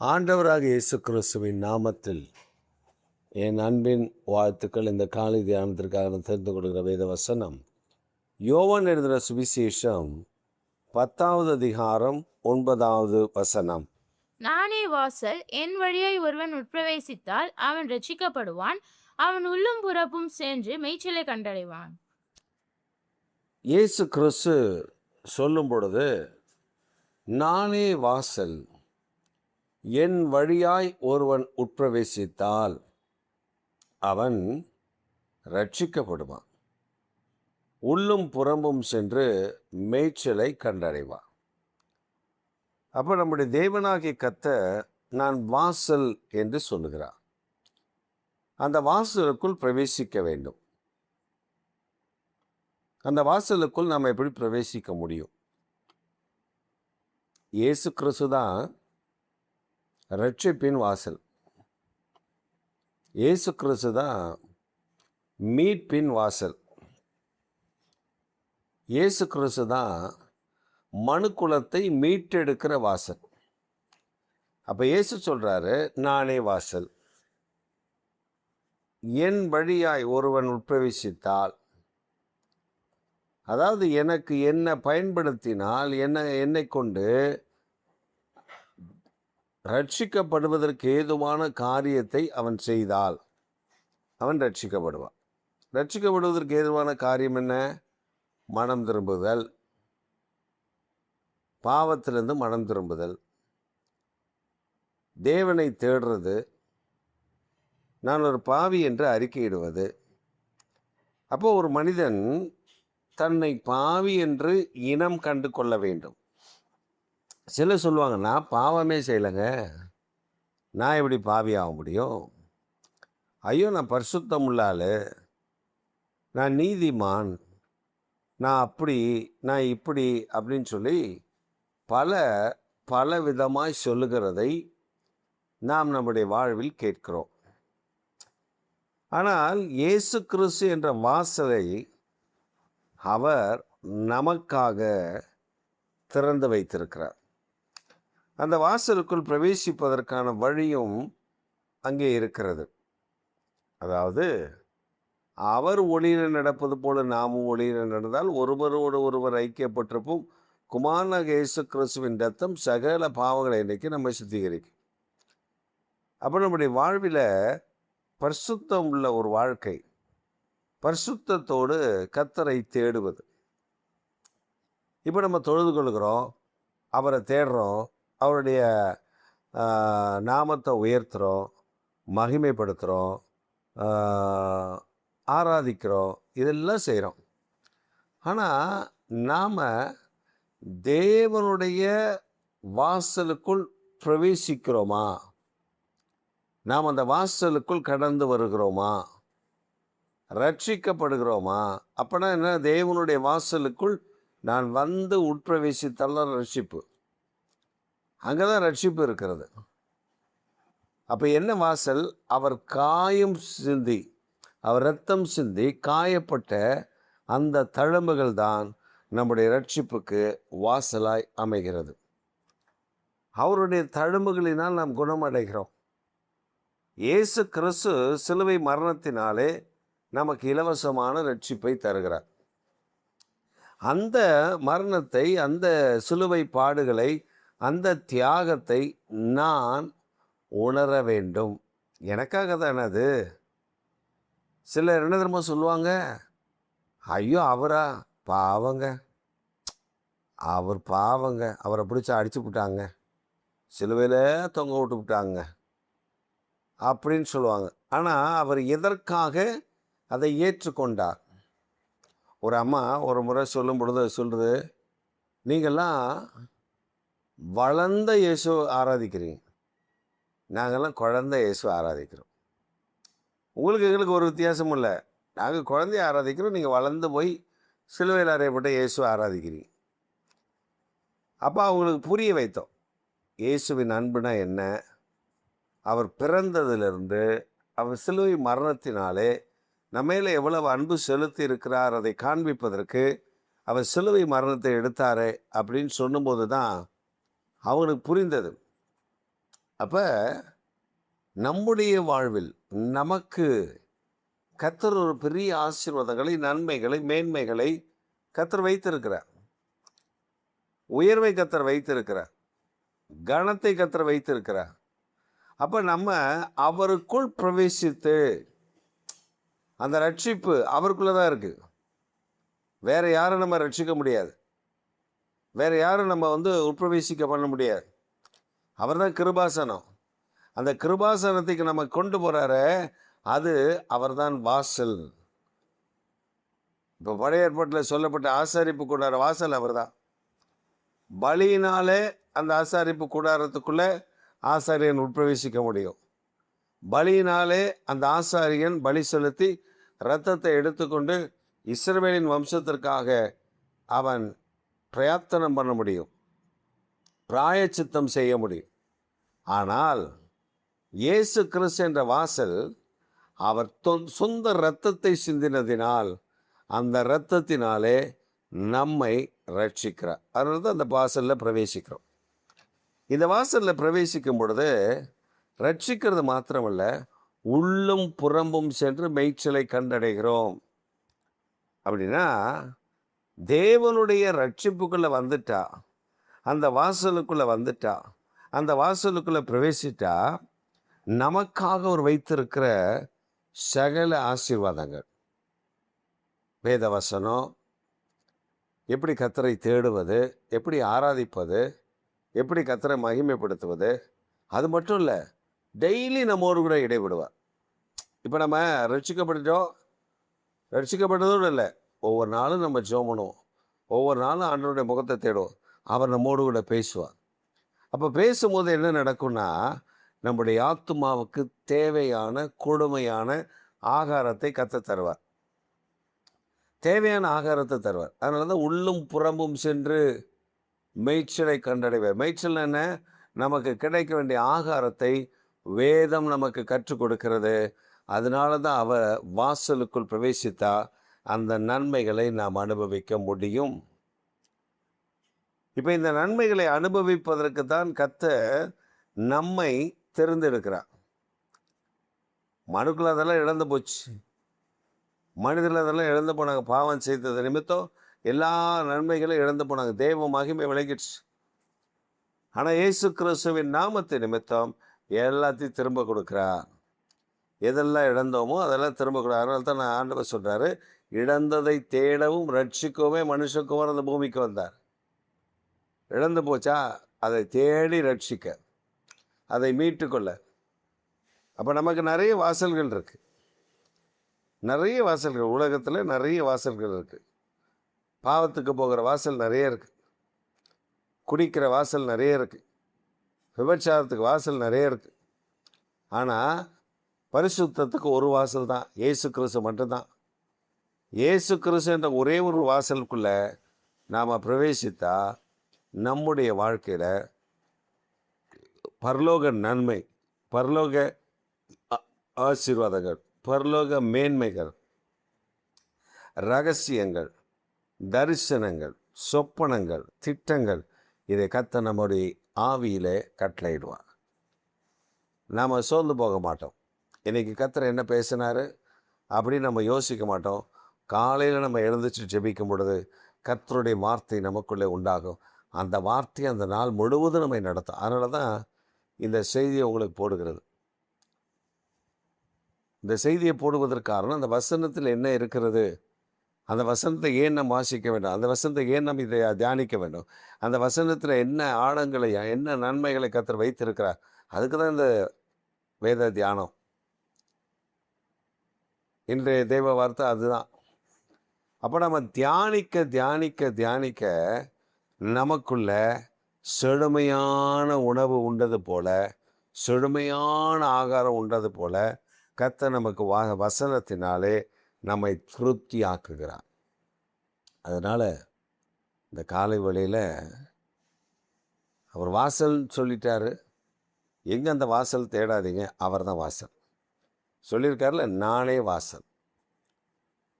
ஆண்டவராக இயேசு கிறிஸ்துவின் நாமத்தில் என் அன்பின் வாழ்த்துக்கள். இந்த காலை தியானத்திற்காக நான் தெரிந்து கொடுக்கிற வேத வசனம் யோவான் எழுதின சுவிசேஷம் 10வது அதிகாரம் 9வது வசனம். நானே வாசல், என் வழியாய் ஒருவன் உட்பிரவேசித்தால் அவன் ரட்சிக்கப்படுவான், அவன் உள்ளும் புறப்பும் சென்று மேய்ச்சலை கண்டடைவான். இயேசு கிறிஸ்து சொல்லும் பொழுது, நானே வாசல், என் வழியாய் ஒருவன் உட்பிரவேசித்தால் அவன் ரட்சிக்கப்படுவான், உள்ளும் புறம்பும் சென்று மேய்ச்சலை கண்டடைவான். அப்போ நம்முடைய தேவனாகிய கர்த்தர் நான் வாசல் என்று சொல்லுகிறார். அந்த வாசலுக்குள் பிரவேசிக்க வேண்டும். அந்த வாசலுக்குள் நாம் எப்படி பிரவேசிக்க முடியும்? இயேசு கிறிஸ்து தான் ரட்சிப்பின் வாசல். இயேசு கிறிஸ்து தான் மீட்பின் வாசல். இயேசு கிறிஸ்து தான் மனுக்குலத்தை மீட்டெடுக்கிற வாசல். அப்போ இயேசு சொல்கிறாரு, நானே வாசல், என் வழியாய் ஒருவன் உட்பிரவேசித்தால், அதாவது எனக்கு என்ன பயன்படுத்தினால், என்னை கொண்டு ரட்சிக்கப்படுவதற்கு ஏதுவான காரியத்தை அவன் செய்தால் அவன் ரட்சிக்கப்படுவான். ரட்சிக்கப்படுவதற்கு ஏதுவான காரியம் என்ன? மனம் திரும்புதல், பாவத்திலிருந்து மனம் திரும்புதல், தேவனை தேடுறது, நான் ஒரு பாவி என்று அறிக்கையிடுவது. அப்போ ஒரு மனிதன் தன்னை பாவி என்று இனம் கண்டு கொள்ள வேண்டும். சிலர் சொல்லுவாங்க, நான் பாவமே செய்யலைங்க, நான் எப்படி பாவி ஆக முடியும்? ஐயோ, நான் பரிசுத்தம் உள்ள ஆள், நான் நீதிமான், நான் அப்படி, நான் இப்படி அப்படின்னு சொல்லி பல விதமாய் சொல்லுகிறதை நாம் நம்முடைய வாழ்வில் கேட்கிறோம். ஆனால் இயேசு கிறிஸ்து என்ற வாசலை அவர் நமக்காக திறந்து வைத்திருக்கிறார். அந்த வாசலுக்குள் பிரவேசிப்பதற்கான வழியும் அங்கே இருக்கிறது. அதாவது அவர் ஒளியில் நடப்பது போல நாமும் ஒளியில் நடந்தால் ஒருவரோடு ஒருவர் ஐக்கியப்பட்டிருப்போம். குமாரனாகிய இயேசு கிறிஸ்துவின் ரத்தம் சகல பாவங்களை இன்னைக்கு நம்ம சுத்திகரிக்கும். அப்போ நம்முடைய வாழ்வில் பரிசுத்தம் உள்ள ஒரு வாழ்க்கை, பரிசுத்தத்தோடு கர்த்தரை தேடுவது. இப்போ நம்ம தொழுது கொள்கிறோம், அவரை தேடுறோம், அவருடைய நாமத்தை உயர்த்துகிறோம், மகிமைப்படுத்துகிறோம், ஆராதிக்கிறோம், இதெல்லாம் செய்கிறோம். ஆனால் நாம் தேவனுடைய வாசலுக்குள் பிரவேசிக்கிறோமா? நாம் அந்த வாசலுக்குள் கடந்து வருகிறோமா? ரட்சிக்கப்படுகிறோமா? அப்படின்னா என்ன? தேவனுடைய வாசலுக்குள் நான் வந்து உட்பிரவேசித்தால் ரட்சிப்பு. அங்கே தான் ரட்சிப்பு இருக்கிறது. அப்போ என்ன வாசல்? அவர் காயம் சிந்தி, அவர் ரத்தம் சிந்தி காயப்பட்ட அந்த தழும்புகள் தான் நம்முடைய ரட்சிப்புக்கு வாசலாய் அமைகிறது. அவருடைய தழும்புகளினால் நாம் குணமடைகிறோம். இயேசு கிறிஸ்து சிலுவை மரணத்தினாலே நமக்கு இலவசமான ரட்சிப்பை தருகிறார். அந்த மரணத்தை, அந்த சிலுவை பாடுகளை, அந்த தியாகத்தை நான் உணர வேண்டும். எனக்காக தானே அது. சிலர் என்ன தெரியுமா சொல்லுவாங்க? ஐயோ, அவரா பாவங்க, அவர் பாவங்க, அவரை பிடிச்சி அடிச்சு விட்டாங்க, சிலுவையில் தொங்க விட்டு விட்டாங்க அப்படின்னு சொல்லுவாங்க. ஆனால் அவர் எதற்காக அதை ஏற்றுக்கொண்டார்? ஒரு அம்மா ஒரு முறை சொல்லும் பொழுது சொல்கிறது, நீங்கள்லாம் வளர்ந்த இயேசு ஆராதிக்கிறீங்க, நாங்கள்லாம் குழந்தை இயேசு ஆராதிக்கிறோம். எங்களுக்கு ஒரு வித்தியாசமும் இல்லை. நாங்கள் குழந்தைய ஆராதிக்கிறோம், நீங்கள் வளர்ந்து போய் சிலுவையில் அறையப்பட்ட இயேசு ஆராதிக்கிறீங்க. அப்போ அவங்களுக்கு புரிய வைத்தோம், இயேசுவின் அன்புனா என்ன, அவர் பிறந்ததிலிருந்து அவர் சிலுவை மரணத்தினாலே நம்மையில் எவ்வளவு அன்பு செலுத்தி இருக்கிறார் அதை காண்பிப்பதற்கு அவர் சிலுவை மரணத்தை எடுத்தாரே அப்படின்னு சொல்லும்போது தான் அவனுக்கு புரிந்தது. அப்போ நம்முடைய வாழ்வில் நமக்கு கர்த்தர் ஒரு பெரிய ஆசீர்வாதங்களை, நன்மைகளை, மேன்மைகளை கர்த்தர் வைத்திருக்கிறார். உயர்வை கர்த்தர் வைத்திருக்கிறார். கனத்தை கர்த்தர் வைத்திருக்கிறார். அப்போ நம்ம அவருக்குள் பிரவேசித்து, அந்த ரட்சிப்பு அவருக்குள்ளே தான் இருக்குது. வேறு யாரும் நம்ம ரட்சிக்க முடியாது. வேறு யாரும் நம்ம உட்பிரவேசிக்க பண்ண முடியாது. அவர் தான் கிருபாசனம். அந்த கிருபாசனத்துக்கு நம்ம கொண்டு போகிறாரு, அது அவர்தான் வாசல். இப்போ பழைய ஏற்பாட்டில் சொல்லப்பட்ட ஆசாரிப்பு கூடார வாசல் அவர் தான். பலியினாலே அந்த ஆசாரிப்பு கூடாரத்துக்குள்ளே ஆசாரியன் உட்பிரவேசிக்க முடியும். பலியினாலே அந்த ஆசாரியன் பலி செலுத்தி இரத்தத்தை எடுத்துக்கொண்டு இஸ்ரவேலின் வம்சத்திற்காக அவன் பிரயத்தனம் பண்ண முடியும், பிராயச்சித்தம் செய்ய முடியும். ஆனால் இயேசு கிறிஸ்து என்ற வாசல் அவர் சொந்த இரத்தத்தை சிந்தினதினால், அந்த இரத்தத்தினாலே நம்மை ரட்சிக்கிறார். அதனால தான் அந்த வாசலில் பிரவேசிக்கிறோம். இந்த வாசலில் பிரவேசிக்கும் பொழுது ரட்சிக்கிறது மாத்திரமல்ல, உள்ளும் புறம்பும் சென்று மேய்ச்சலை கண்டடைகிறோம். அப்படின்னா தேவனுடைய ரட்சிப்புக்குள்ளே வந்துட்டா, அந்த வாசலுக்குள்ளே வந்துட்டா, அந்த வாசலுக்குள்ளே பிரவேசித்தா, நமக்காக அவர் வைத்திருக்கிற சகல ஆசீர்வாதங்கள், வேதவசனம், எப்படி கர்த்தரை தேடுவது, எப்படி ஆராதிப்பது, எப்படி கர்த்தரை மகிமைப்படுத்துவது, அது மட்டும் இல்லை, டெய்லி நம்மோடு கூட இடைவிடுவார். இப்போ நம்ம ரட்சிக்கப்பட்டதோடு இல்லை, ஒவ்வொரு நாளும் நம்ம ஜெபம் பண்ணுவோம், ஒவ்வொரு நாளும் ஆண்டவருடைய முகத்தை தேடுவோம், அவர் நம்மோடு கூட பேசுவார். அப்போ பேசும்போது என்ன நடக்கும்னா, நம்முடைய ஆத்துமாவுக்கு தேவையான கொடுமையான ஆகாரத்தை கர்த்தர் தருவார். தேவையான ஆகாரத்தை தருவார். அதனால தான் உள்ளும் புறம்பும் சென்று மேய்ச்சலை கண்டடைவார். மேய்ச்சல் என்ன? நமக்கு கிடைக்க வேண்டிய ஆகாரத்தை வேதம் நமக்கு கற்றுக் கொடுக்கிறது. அதனால தான் அவர் வாசலுக்குள் பிரவேசித்தா அந்த நன்மைகளை நாம் அனுபவிக்க முடியும். இப்போ இந்த நன்மைகளை அனுபவிப்பதற்கு தான் கர்த்தர் நம்மை தெரிந்தெடுக்கிறார். மனுக்குள்ள அதெல்லாம் இழந்து போச்சு. மனிதர்கள் அதெல்லாம் இழந்து போனாங்க. பாவம் செய்தது நிமித்தம் எல்லா நன்மைகளும் இழந்து போனாங்க. தேவ மகிமை விலகிடுச்சு. ஆனால் இயேசு கிறிஸ்துவின் நாமத்தை நிமித்தம் எல்லாத்தையும் திரும்ப கொடுக்குறார். எதெல்லாம் இழந்தோமோ அதெல்லாம் திரும்ப கொடுக்குறார். அதனால தான் ஆண்டவர் சொல்கிறாரு, இழந்ததை தேடவும் ரட்சிக்கவே மனுஷகுமாரன் அந்த பூமிக்கு வந்தார். இழந்து போச்சா, அதை தேடி ரட்சிக்க, அதை மீட்டுக்கொள்ள. அப்போ நமக்கு நிறைய வாசல்கள் இருக்குது. நிறைய வாசல்கள், உலகத்தில் நிறைய வாசல்கள் இருக்குது. பாவத்துக்கு போகிற வாசல் நிறைய இருக்குது. குடிக்கிற வாசல் நிறைய இருக்குது. விபச்சாரத்துக்கு வாசல் நிறைய இருக்குது. ஆனால் பரிசுத்தத்துக்கு ஒரு வாசல் தான், இயேசு கிறிஸ்து மட்டும்தான். இயேசு கிறிஸ்து என்ற ஒரே ஒரு வாசலுக்குள்ளே நாம் பிரவேசித்தா நம்முடைய வாழ்க்கையில் பரலோக நன்மை, பரலோக ஆசீர்வாதங்கள், பரலோக மேன்மைகள், ரகசியங்கள், தரிசனங்கள், சொப்பனங்கள், திட்டங்கள், இதை கர்த்தர் நம்முடைய ஆவியிலே கட்டளையிடுவார். நாம் சோர்ந்து போக மாட்டோம். இன்றைக்கி கர்த்தர் என்ன பேசினார் அப்படின்னு நம்ம யோசிக்க மாட்டோம். காலையில் நம்ம எழுந்துச்சு ஜெபிக்கும் பொழுது கர்த்தருடைய வார்த்தை நமக்குள்ளே உண்டாகும். அந்த வார்த்தை அந்த நாள் முழுவதும் நம்மை நடத்தும். அதனால தான் இந்த செய்தியை உங்களுக்கு போடுகிறது. இந்த செய்தியை போடுவதற்கு காரணம், அந்த வசனத்தில் என்ன இருக்கிறது, அந்த வசனத்தை ஏன் நம்ம வாசிக்க வேண்டும், அந்த வசனத்தை ஏன் நம்ம இதை தியானிக்க வேண்டும், அந்த வசனத்தில் என்ன ஆழங்களை, என்ன நன்மைகளை கர்த்தர் வைத்திருக்கிறார், அதுக்கு தான் இந்த வேத தியானம். இன்றைய தெய்வ வார்த்தை அதுதான். அப்போ நம்ம தியானிக்க தியானிக்க தியானிக்க நமக்குள்ள செழுமையான உணவு உண்டது போல, செழுமையான ஆகாரம் உண்டது போல கர்த்தர் நமக்கு வசனத்தினாலே நம்மை திருப்தி ஆக்குகிறார். அதனால் இந்த காலை வேளையில் அவர் வாசல் சொல்லிட்டாரு. எங்கே அந்த வாசல் தேடாதீங்க, அவர் தான் வாசல் சொல்லியிருக்காருல, நானே வாசல்.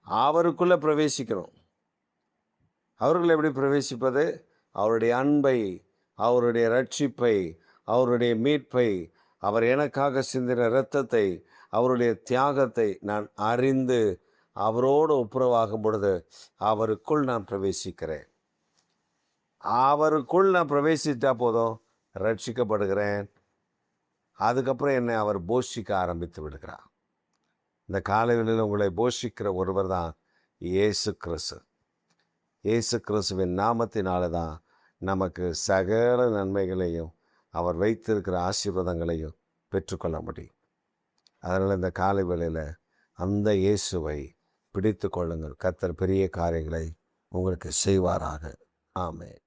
அவருக்குள்ளே பிரவேசிக்கிறோம். அவர்கள் எப்படி பிரவேசிப்பது? அவருடைய அன்பை, அவருடைய ரட்சிப்பை, அவருடைய மீட்பை, அவர் எனக்காக சிந்தின இரத்தத்தை, அவருடைய தியாகத்தை நான் அறிந்து அவரோடு ஒப்புரவாகும் பொழுது அவருக்குள் நான் பிரவேசிக்கிறேன். அவருக்குள் நான் பிரவேசித்தா போதும், ரட்சிக்கப்படுகிறேன். அதுக்கப்புறம் என்னை அவர் போஷிக்க ஆரம்பித்து விடுகிறார். இந்த காலைகளில் உங்களை போஷிக்கிற ஒருவர் தான் இயேசு கிறிஸ்து. இயேசு கிறிஸ்துவின் நாமத்தினால தான் நமக்கு சகல நன்மைகளையும் அவர் வைத்திருக்கிற ஆசீர்வாதங்களையும் பெற்றுக்கொள்ள முடியும். அதனால் இந்த காலை வேளையில் அந்த இயேசுவை பிடித்து கொள்ளுங்கள். கர்த்தர் பெரிய காரியங்களை உங்களுக்கு செய்வாராக. ஆமென்.